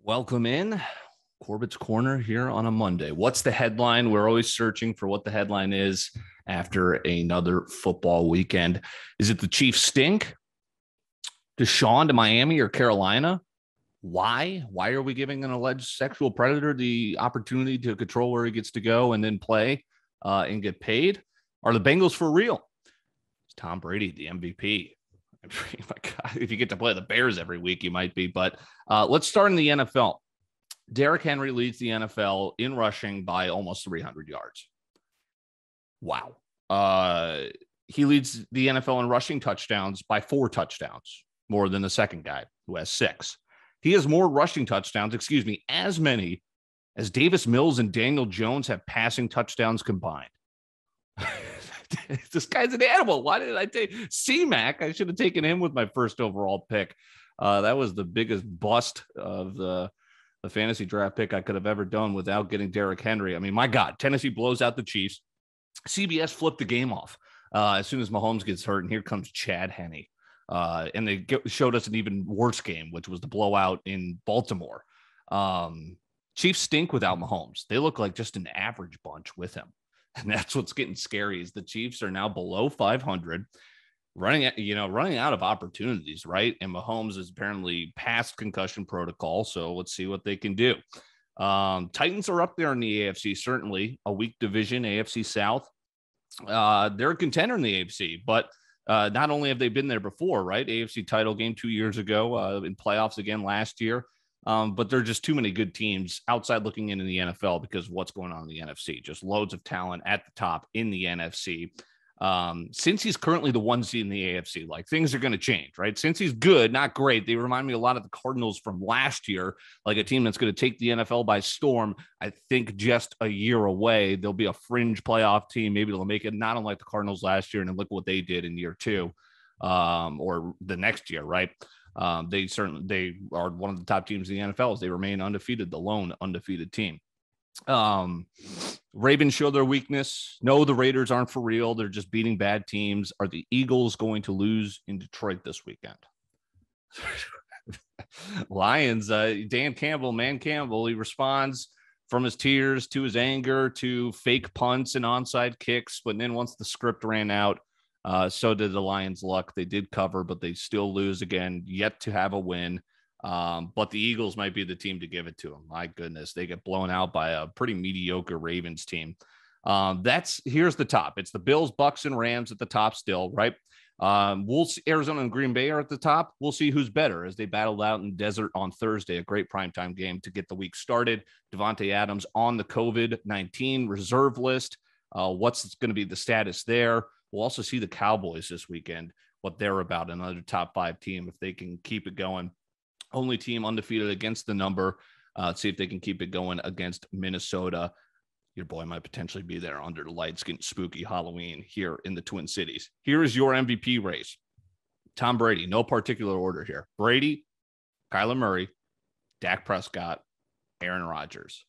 Welcome in. Corbet's Corner here on a Monday. What's the headline? We're always searching for what the headline is after another football weekend. Is it the Chiefs stink? Deshaun to Miami or Carolina? Why? Why are we giving an alleged sexual predator the opportunity to control where he gets to go and then play and get paid? Are the Bengals for real? Is Tom Brady the MVP? My God, if you get to play the Bears every week, you might be. But let's start in the NFL. Derrick Henry leads the NFL in rushing by almost 300 yards. Wow. He leads the NFL in rushing touchdowns by 4 touchdowns, more than the second guy who has 6. He has more rushing touchdowns, as many as Davis Mills and Daniel Jones have passing touchdowns combined. This guy's an animal. Why did I take C-Mac? I should have taken him with my first overall pick. That was the biggest bust of the fantasy draft pick I could have ever done without getting Derrick Henry. I mean, my God, Tennessee blows out the Chiefs. CBS flipped the game off as soon as Mahomes gets hurt, and here comes Chad Henne. And they showed us an even worse game, which was the blowout in Baltimore. Chiefs stink without Mahomes. They look like just an average bunch with him. And that's what's getting scary is the Chiefs are now below 500, running out of opportunities, right? And Mahomes is apparently past concussion protocol, so let's see what they can do. Titans are up there in the AFC, certainly a weak division, AFC South. They're a contender in the AFC, but not only have they been there before, right? AFC title game 2 years ago, in playoffs again last year. But there are just too many good teams outside looking in the NFL because of what's going on in the NFC. Just loads of talent at the top in the NFC. Since he's currently the 1 seed in the AFC, like things are going to change, right? Since he's good, not great. They remind me a lot of the Cardinals from last year, like a team that's going to take the NFL by storm. I think just a year away, they'll be a fringe playoff team. Maybe they'll make it not unlike the Cardinals last year. And then look what they did in year 2 or the next year, right? They are one of the top teams in the NFL as they remain undefeated, the lone undefeated team. Ravens show their weakness. No, the Raiders aren't for real. They're just beating bad teams. Are the Eagles going to lose in Detroit this weekend? Lions, Dan Campbell, he responds from his tears to his anger to fake punts and onside kicks. But then once the script ran out, so did the Lions' luck. They did cover, but they still lose again, yet to have a win. But the Eagles might be the team to give it to them. My goodness, they get blown out by a pretty mediocre Ravens team. Here's the top. It's the Bills, Bucks, and Rams at the top still, right? We'll see Arizona and Green Bay are at the top. We'll see who's better as they battled out in the desert on Thursday, a great primetime game to get the week started. Devontae Adams on the COVID-19 reserve list. What's going to be the status there? We'll also see the Cowboys this weekend, what they're about, another top 5 team, if they can keep it going. Only team undefeated against the number. See if they can keep it going against Minnesota. Your boy might potentially be there under the lights getting spooky Halloween here in the Twin Cities. Here is your MVP race. Tom Brady, no particular order here. Brady, Kyler Murray, Dak Prescott, Aaron Rodgers,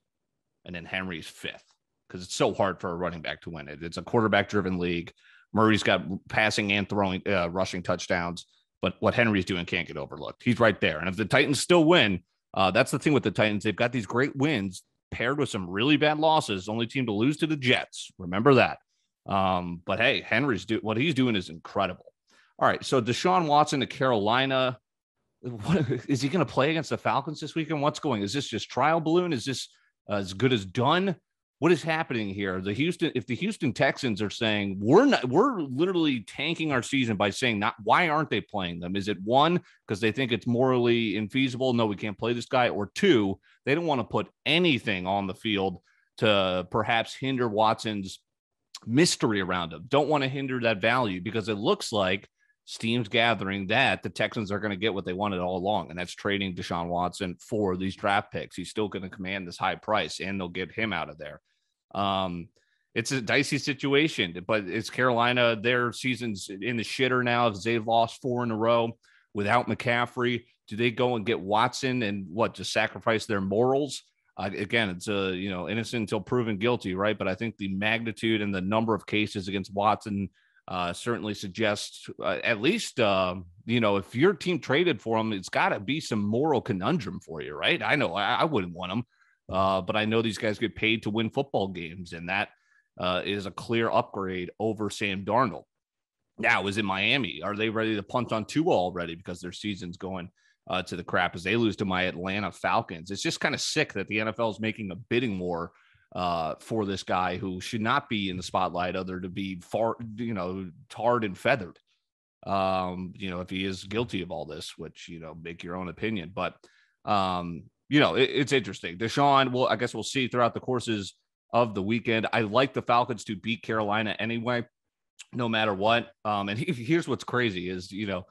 and then Henry's 5th because it's so hard for a running back to win it. It's a quarterback-driven league. Murray's got passing and throwing, rushing touchdowns, but what Henry's doing can't get overlooked. He's right there. And if the Titans still win, that's the thing with the Titans. They've got these great wins paired with some really bad losses. Only team to lose to the Jets. Remember that. But hey, what he's doing is incredible. All right, so Deshaun Watson to Carolina. Is he going to play against the Falcons this weekend? What's going? Is this just trial balloon? Is this as good as done? What is happening here? If the Houston Texans are saying we're literally tanking our season by saying why aren't they playing them? Is it 1, because they think it's morally infeasible? No, we can't play this guy. Or 2, they don't want to put anything on the field to perhaps hinder Watson's mystery around him. Don't want to hinder that value because it looks like steam's gathering that the Texans are going to get what they wanted all along, and that's trading Deshaun Watson for these draft picks. He's still going to command this high price, and they'll get him out of there. It's a dicey situation, but it's Carolina. Their season's in the shitter now because they've lost 4 in a row without McCaffrey. Do they go and get Watson and just sacrifice their morals? Again, it's innocent until proven guilty, right? But I think the magnitude and the number of cases against Watson certainly suggests at least if your team traded for him, it's got to be some moral conundrum for you, right? I know I wouldn't want him, but I know these guys get paid to win football games, and that is a clear upgrade over Sam Darnold. Now, is it Miami? Are they ready to punt on Tua already because their season's going to the crap as they lose to my Atlanta Falcons? It's just kind of sick that the NFL is making a bidding war for this guy who should not be in the spotlight other to be tarred and feathered. If he is guilty of all this, which, make your own opinion. But, it's interesting. Deshaun, well, I guess we'll see throughout the courses of the weekend. I like the Falcons to beat Carolina anyway, no matter what. And here's what's crazy is, the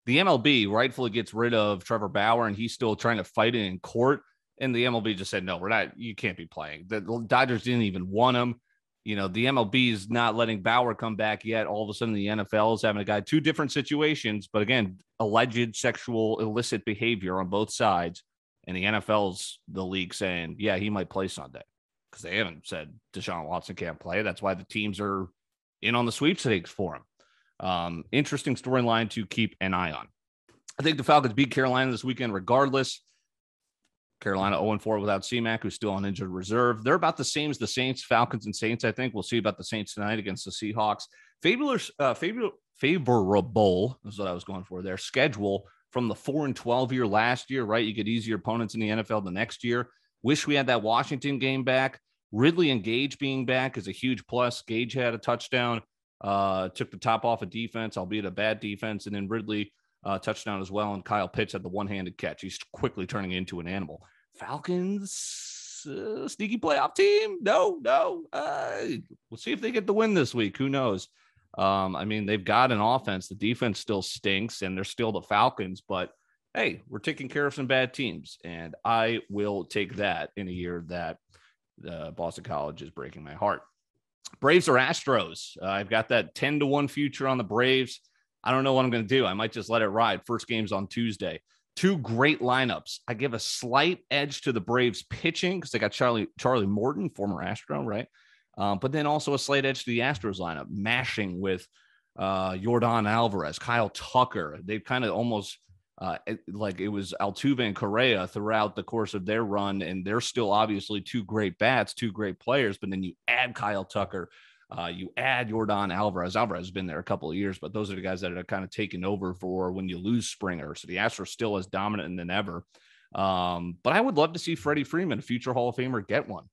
MLB rightfully gets rid of Trevor Bauer, and he's still trying to fight it in court. And the MLB just said, no, you can't be playing. The Dodgers didn't even want him. The MLB is not letting Bauer come back yet. All of a sudden, the NFL is having a guy, two different situations, but again, alleged sexual illicit behavior on both sides. And the NFL's the league saying, yeah, he might play Sunday because they haven't said Deshaun Watson can't play. That's why the teams are in on the sweepstakes for him. Interesting storyline to keep an eye on. I think the Falcons beat Carolina this weekend regardless. Carolina 0-4 without C-Mac, who's still on injured reserve. They're about the same as the Saints, Falcons and Saints, I think. We'll see about the Saints tonight against the Seahawks. Favorable is what I was going for there. Schedule from the 4-12 year last year, right? You get easier opponents in the NFL the next year. Wish we had that Washington game back. Ridley and Gage being back is a huge plus. Gage had a touchdown, took the top off of defense, albeit a bad defense, and then Ridley touchdown as well, and Kyle Pitts had the one-handed catch. He's quickly turning into an animal. Falcons, sneaky playoff team? No. We'll see if they get the win this week. Who knows? They've got an offense. The defense still stinks, and they're still the Falcons. But, hey, we're taking care of some bad teams, and I will take that in a year that Boston College is breaking my heart. Braves or Astros? I've got that 10-1 future on the Braves. I don't know what I'm going to do. I might just let it ride. First game's on Tuesday. Two great lineups. I give a slight edge to the Braves pitching because they got Charlie Morton, former Astro, right? But then also a slight edge to the Astros lineup, mashing with Yordan Alvarez, Kyle Tucker. They've kind of almost like it was Altuve and Correa throughout the course of their run, and they're still obviously two great bats, two great players. But then you add Kyle Tucker, you add Yordan Alvarez. Alvarez has been there a couple of years, but those are the guys that are kind of taken over for when you lose Springer. So the Astros still as dominant than ever. But I would love to see Freddie Freeman, a future Hall of Famer, get one.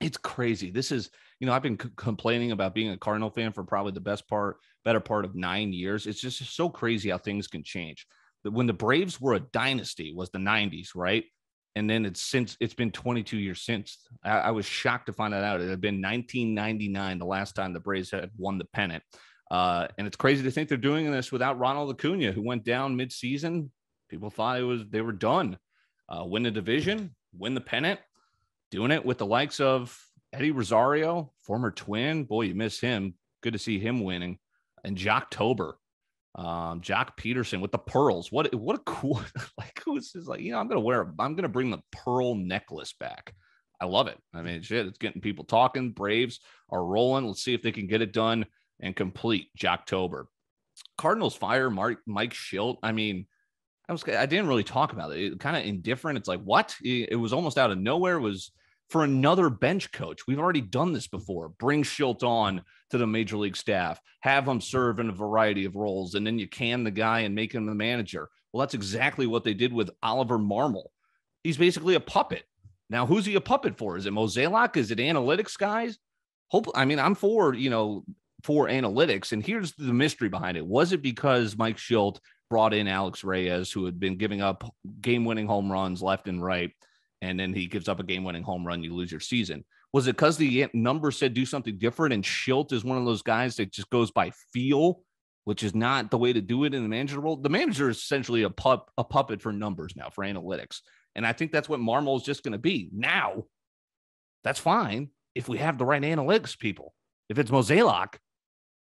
It's crazy. This is, I've been complaining about being a Cardinal fan for probably the better part of 9 years. It's just so crazy how things can change. When the Braves were a dynasty was the 90s, right? And then it's been 22 years since. I was shocked to find that out. It had been 1999, the last time the Braves had won the pennant. And it's crazy to think they're doing this without Ronald Acuna, who went down mid-season. People thought they were done. Win the division, win the pennant, doing it with the likes of Eddie Rosario, former Twin. Boy, you miss him. Good to see him winning. And Jocktober. Jock Peterson with the pearls. What a cool, who's just I'm gonna bring the pearl necklace back. I love it. It's getting people talking. Braves are rolling. Let's see if they can get it done and complete Jocktober. Cardinals fire Mike Schilt. I didn't really talk about it. Kind of indifferent. It's like, what? It was almost out of nowhere. It was for another bench coach. We've already done this before. Bring Schilt on to the major league staff, have him serve in a variety of roles, and then you can the guy and make him the manager. Well, that's exactly what they did with Oliver Marmol. He's basically a puppet. Now, who's he a puppet for? Is it Mozeliak? Is it analytics guys? I'm for analytics, and here's the mystery behind it. Was it because Mike Schilt brought in Alex Reyes, who had been giving up game-winning home runs left and right, and then he gives up a game-winning home run, you lose your season? Was it because the number said do something different, and Schilt is one of those guys that just goes by feel, which is not the way to do it in the manager role? The manager is essentially a puppet for numbers now, for analytics. And I think that's what Marmol is just going to be. Now, that's fine if we have the right analytics people. If it's Mozeliak,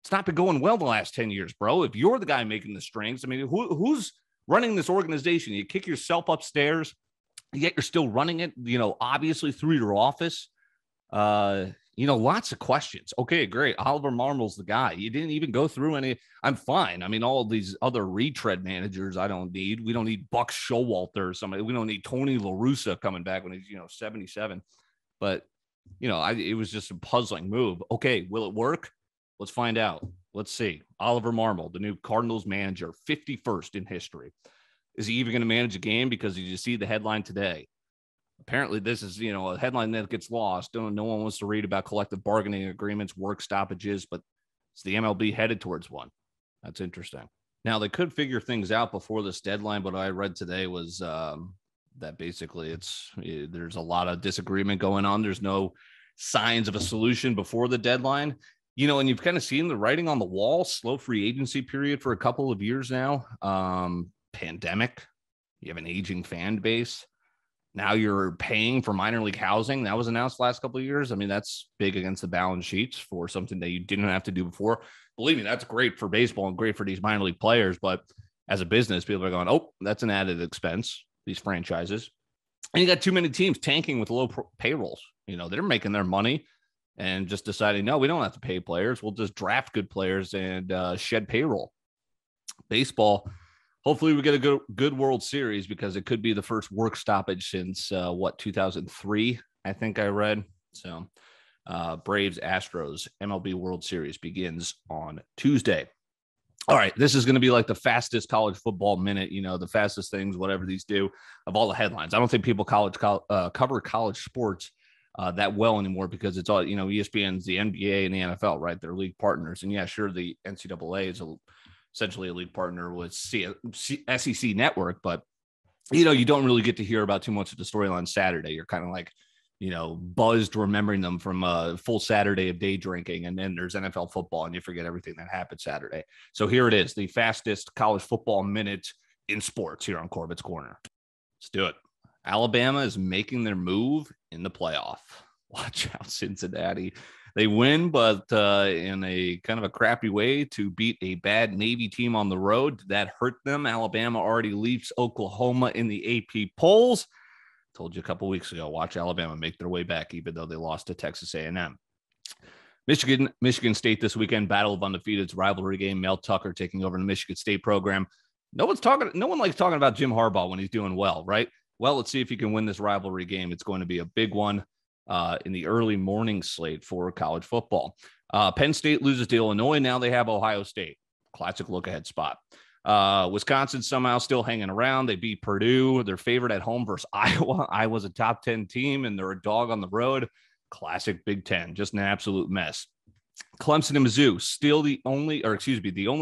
it's not been going well the last 10 years, bro. If you're the guy making the strings, who's running this organization? You kick yourself upstairs, yet you're still running it, obviously through your office. lots of questions. Okay, great. Oliver Marmol's the guy. You didn't even go through any. I'm fine. I mean, all of these other retread managers I don't need. We don't need Buck Showalter or somebody. We don't need Tony La Russa coming back when he's, 77. But, it was just a puzzling move. Okay, will it work? Let's find out. Let's see. Oliver Marmol, the new Cardinals manager, 51st in history. Is he even going to manage a game? Because you see the headline today. Apparently, this is, a headline that gets lost. No one wants to read about collective bargaining agreements, work stoppages, but it's the MLB headed towards one. That's interesting. Now, they could figure things out before this deadline, but what I read today was that basically there's a lot of disagreement going on. There's no signs of a solution before the deadline. And you've kind of seen the writing on the wall, slow free agency period for a couple of years now. Pandemic, you have an aging fan base. Now you're paying for minor league housing. That was announced last couple of years. I mean, that's big against the balance sheets for something that you didn't have to do before. Believe me, that's great for baseball and great for these minor league players. But as a business, people are going, oh, that's an added expense, these franchises. And you got too many teams tanking with low payrolls. They're making their money and just deciding, no, we don't have to pay players. We'll just draft good players and shed payroll. Baseball, hopefully we get a good World Series because it could be the first work stoppage since 2003, I think I read. So Braves Astros MLB World Series begins on Tuesday. All right, this is going to be like the fastest college football minute, the fastest things, whatever these do, of all the headlines. I don't think people cover college sports that well anymore because it's all, ESPN's the NBA and the NFL, right? They're league partners. And yeah, sure, the NCAA is essentially a league partner with SEC Network, but you don't really get to hear about too much of the storyline Saturday. You're kind of like, buzzed remembering them from a full Saturday of day drinking, and then there's NFL football, and you forget everything that happened Saturday. So here it is, the fastest college football minute in sports here on Corbet's Corner. Let's do it. Alabama is making their move in the playoff. Watch out, Cincinnati. They win, but in a kind of a crappy way to beat a bad Navy team on the road. That hurt them. Alabama already leaps Oklahoma in the AP polls. Told you a couple weeks ago, watch Alabama make their way back, even though they lost to Texas A&M. Michigan State this weekend, battle of undefeateds, rivalry game. Mel Tucker taking over the Michigan State program. No one likes talking about Jim Harbaugh when he's doing well, right? Well, let's see if he can win this rivalry game. It's going to be a big one in the early morning slate for college football. Penn State loses to Illinois. Now they have Ohio State. Classic look-ahead spot. Wisconsin somehow still hanging around. They beat Purdue. They're favored at home versus Iowa. Iowa's a top 10 team, and they're a dog on the road. Classic Big Ten. Just an absolute mess. Clemson and Mizzou still the only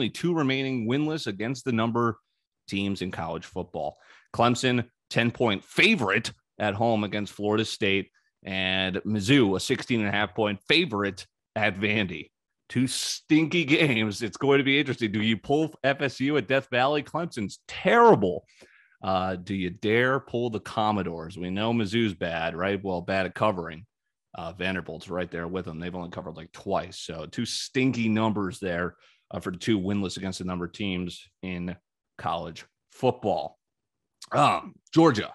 two remaining winless against the number teams in college football. Clemson, 10-point favorite at home against Florida State, and Mizzou, a 16.5-point favorite at Vandy. Two stinky games. It's going to be interesting. Do you pull FSU at Death Valley? Clemson's terrible. Do you dare pull the Commodores? We know Mizzou's bad, right? Well, bad at covering. Vanderbilt's right there with them. They've only covered like twice. So two stinky numbers there for the two winless against the number teams in college football. Georgia.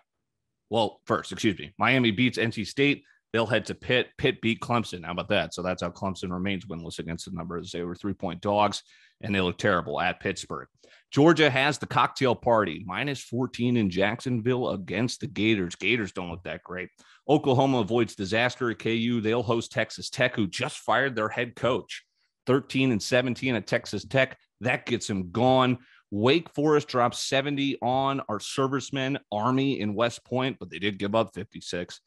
Well, first, Miami beats NC State. They'll head to Pitt. Pitt beat Clemson. How about that? So that's how Clemson remains winless against the numbers. They were 3-point dogs, and they look terrible at Pittsburgh. Georgia has the cocktail party, -14 in Jacksonville against the Gators. Gators don't look that great. Oklahoma avoids disaster at KU. They'll host Texas Tech, who just fired their head coach. 13-17 at Texas Tech. That gets him gone. Wake Forest drops 70 on our servicemen, Army in West Point, but they did give up 56.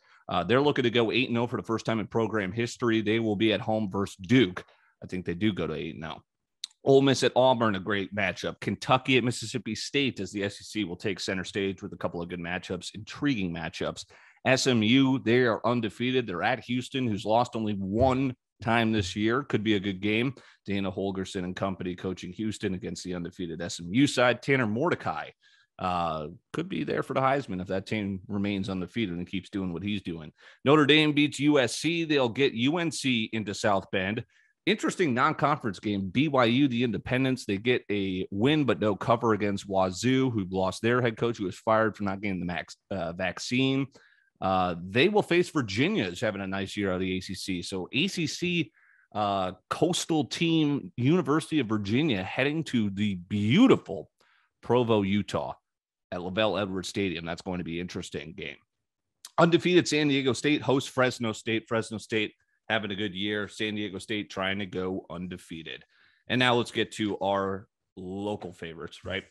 They're looking to go 8-0 for the first time in program history. They will be at home versus Duke. I think they do go to 8-0. Ole Miss at Auburn, a great matchup. Kentucky at Mississippi State, as the SEC will take center stage with a couple of good matchups, intriguing matchups. SMU, they are undefeated. They're at Houston, who's lost only one time this year. Could be a good game. Dana Holgerson and company coaching Houston against the undefeated SMU side. Tanner Mordecai could be there for the Heisman if that team remains undefeated and keeps doing what he's doing. Notre Dame beats USC. They'll get UNC into South Bend. Interesting non-conference game. BYU, the Independents, they get a win but no cover against Wazoo, who lost their head coach, who was fired for not getting the vaccine. They will face Virginia, is having a nice year out of the ACC. So ACC coastal team, University of Virginia, heading to the beautiful Provo, Utah at LaVell Edwards Stadium. That's going to be an interesting game. Undefeated San Diego State hosts Fresno State. Fresno State having a good year. San Diego State trying to go undefeated. And now let's get to our local favorites, right?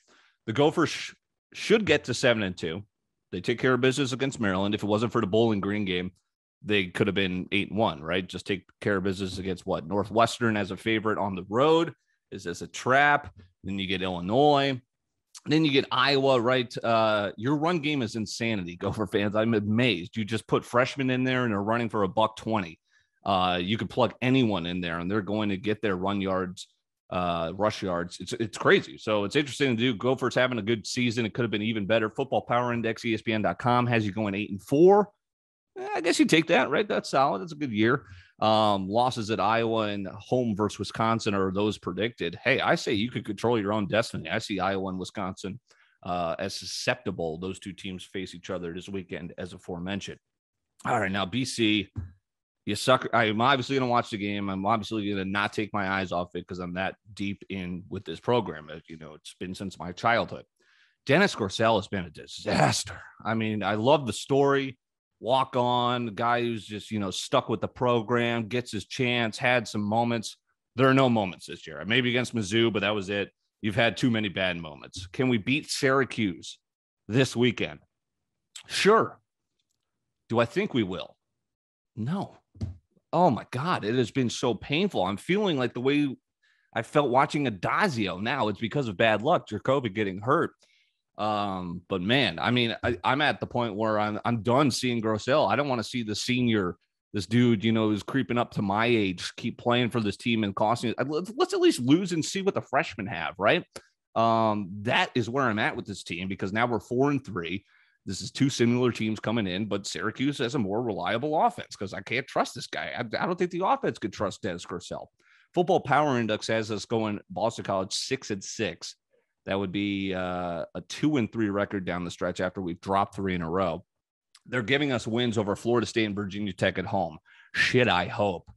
The Gophers should get to 7-2. They take care of business against Maryland. If it wasn't for the Bowling Green game, they could have been 8-1, right? Just take care of business against what? Northwestern as a favorite on the road. Is this a trap? Then you get Illinois. Then you get Iowa, right? Your run game is insanity, Gopher fans. I'm amazed. You just put freshmen in there and they're running for $120. You could plug anyone in there and they're going to get their run yards, rush yards. It's crazy. So it's interesting to do. Gophers having a good season. It could have been even better. Football Power Index, ESPN.com has you going 8-4. I guess you take that, right? That's solid. That's a good year. Losses at Iowa and home versus Wisconsin are those predicted. Hey, I say you could control your own destiny. I see Iowa and Wisconsin as susceptible. Those two teams face each other this weekend, as aforementioned. All right, now BC, you suck. I'm obviously going to watch the game. I'm obviously going to not take my eyes off it because I'm that deep in with this program. As you know, it's been since my childhood. Dennis Grosel has been a disaster. I mean, I love the story. Walk on, the guy who's just, stuck with the program, gets his chance, had some moments. There are no moments this year. Maybe against Mizzou, but that was it. You've had too many bad moments. Can we beat Syracuse this weekend? Sure. Do I think we will? No. Oh, my God. It has been so painful. I'm feeling like the way I felt watching Adazio now. It's because of bad luck, Jacoby getting hurt. But man, I mean, I'm at the point where I'm done seeing Grosel. I don't want to see the senior, this dude, who's creeping up to my age, keep playing for this team and costing. Let's at least lose and see what the freshmen have, right? That is where I'm at with this team because now we're 4-3. This is two similar teams coming in, but Syracuse has a more reliable offense because I can't trust this guy. I don't think the offense could trust Dennis Grosel. Football Power Index has us going Boston College 6-6. That would be a 2-3 record down the stretch after we've dropped 3 in a row. They're giving us wins over Florida State and Virginia Tech at home. Shit, I hope.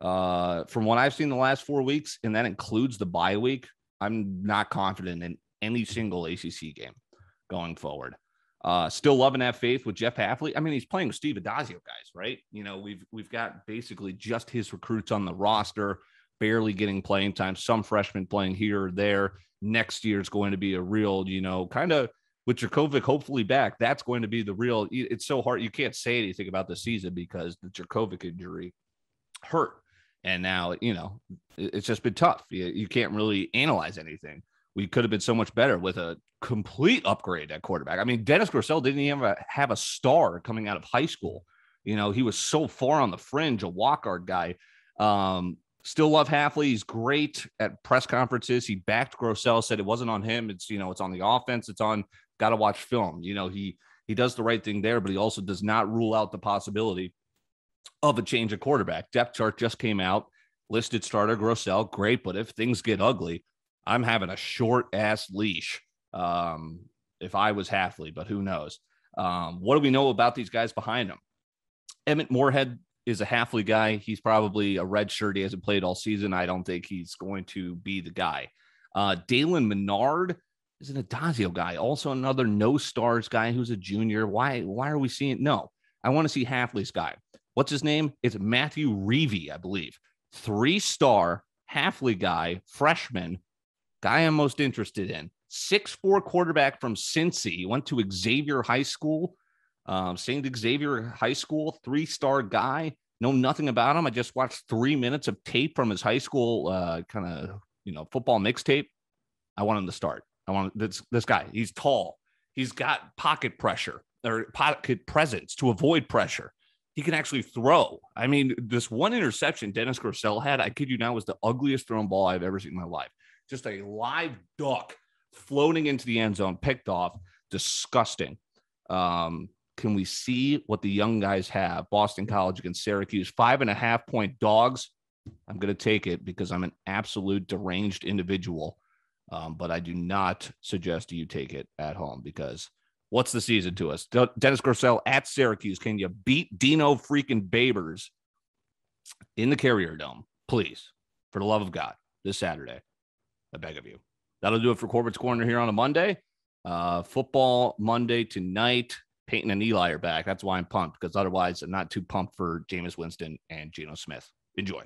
From what I've seen the last 4 weeks, and that includes the bye week, I'm not confident in any single ACC game going forward. Still loving that faith with Jeff Hafley. I mean, he's playing with Steve Adazio guys, right? We've got basically just his recruits on the roster, barely getting playing time. Some freshmen playing here or there. Next year is going to be a real, kind of with Jurkovec hopefully back. That's going to be the real. It's so hard. You can't say anything about the season because the Jurkovec injury hurt. And now, it's just been tough. You can't really analyze anything. We could have been so much better with a complete upgrade at quarterback. I mean, Dennis Grosel didn't even have a star coming out of high school. He was so far on the fringe, a walk-guard guy. Still love Hafley. He's great at press conferences. He backed Grosel, said it wasn't on him. It's, it's on the offense. It's on, got to watch film. He does the right thing there, but he also does not rule out the possibility of a change of quarterback. Depth chart just came out. Listed starter Grosel, great. But if things get ugly, I'm having a short ass leash. If I was Hafley, but who knows? What do we know about these guys behind him? Emmett Moorhead is a Hafley guy. He's probably a red shirt. He hasn't played all season. I don't think he's going to be the guy. Dalen Menard is an Adazio guy. Also another no stars guy who's a junior. Why are we seeing? No, I want to see Hafley's guy. What's his name? It's Matthew Reevy, I believe. 3-star Hafley guy, freshman, guy I'm most interested in. 6'4" quarterback from Cincy. He went to Xavier High School. St. Xavier High School, 3-star guy. Know nothing about him. I just watched 3 minutes of tape from his high school football mixtape. I want him to start. I want this guy. He's tall. He's got pocket pressure or pocket presence to avoid pressure. He can actually throw. I mean, this one interception Dennis Grosel had, I kid you not, was the ugliest thrown ball I've ever seen in my life. Just a live duck floating into the end zone, picked off. Disgusting. Can we see what the young guys have? Boston College against Syracuse, 5.5-point dogs. I'm going to take it because I'm an absolute deranged individual. But I do not suggest you take it at home because What's the season to us? Dennis Grosel at Syracuse. Can you beat Dino freaking Babers in the Carrier Dome? Please, for the love of God, this Saturday. I beg of you. That'll do it for Corbet's Corner here on a Monday. Football Monday tonight. Peyton and Eli are back. That's why I'm pumped, because otherwise I'm not too pumped for Jameis Winston and Geno Smith. Enjoy.